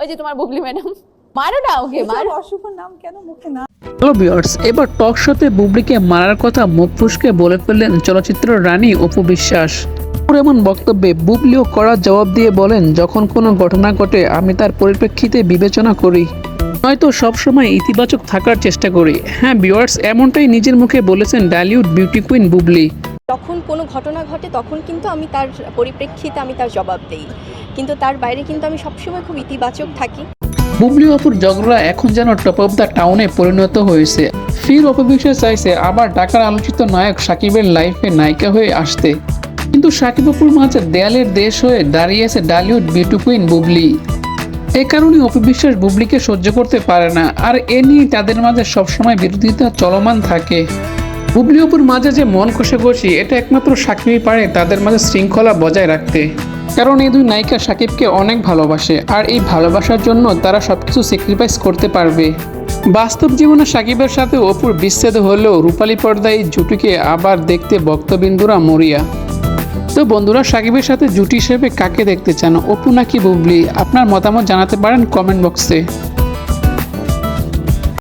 ওই যে তোমার বুবলি ম্যাডাম, মারো না ওকে, মারো। অশুভ নাম কেন মুখে না। হ্যালো ভিউয়ার্স, এবার টক শোতে বুবলিকে মারার কথা মুখ ফুসকে বলে ফেললেন চলচ্চিত্রের রানী অপু বিশ্বাস। ওর এমন বক্তব্যে বুবলিও কড়া জবাব দিয়ে বলেন, যখন কোনো ঘটনা ঘটে আমি তার পরিপ্রেক্ষিতে বিবেচনা করি, নয়তো সবসময় ইতিবাচক থাকার চেষ্টা করি। হ্যাঁ ভিউয়ার্স, এমনটাই নিজের মুখে বলেছেন ঢালিউড বিউটি কুইন বুবলি। যখন কোনো ঘটনা ঘটে তখন কিন্তু আমি তার পরিপ্রেক্ষিতে আমি তার জবাব দেই, কিন্তু তার বাইরে কিন্তু আমি সবসময় খুব ইতিবাচক থাকি। বুবলি অপুর ঝগড়া এখন যেন টপ অফ দ্য টাউনে পরিণত হয়েছে। ফির অপু বিশ্বাস চাইছে আবার ঢাকার আলোচিত নায়ক সাকিবের লাইফে নায়িকা হয়ে আসতে, কিন্তু সাকিব অপুর মাঝে দেয়ালের দেশ হয়ে দাঁড়িয়েছে ঢালিউড বিউটি কুইন বুবলি। এ কারণে অপু বিশ্বাস বুবলিকে সহ্য করতে পারে না, আর এ নিয়ে তাদের মাঝে সবসময় বিরোধিতা চলমান থাকে। বুবলি অপুর মাঝে যে মন কষাকষি, এটা একমাত্র সাকিবই পারে তাদের মাঝে শৃঙ্খলা বজায় রাখতে। কারণ এই দুই নায়িকা সাকিবকে অনেক ভালোবাসে, আর এই ভালোবাসার জন্য তারা সবকিছু স্যাক্রিফাইস করতে পারবে। বাস্তব জীবনে সাকিবের সাথে অপুর বিচ্ছেদ হলেও রূপালী পর্দায় এই জুটিকে আবার দেখতে ভক্তবিন্দুরা মরিয়া। তো বন্ধুরা, সাকিবের সাথে জুটি হিসেবে কাকে দেখতে চান, অপু নাকি বুবলি? আপনার মতামত জানাতে পারেন কমেন্ট বক্সে।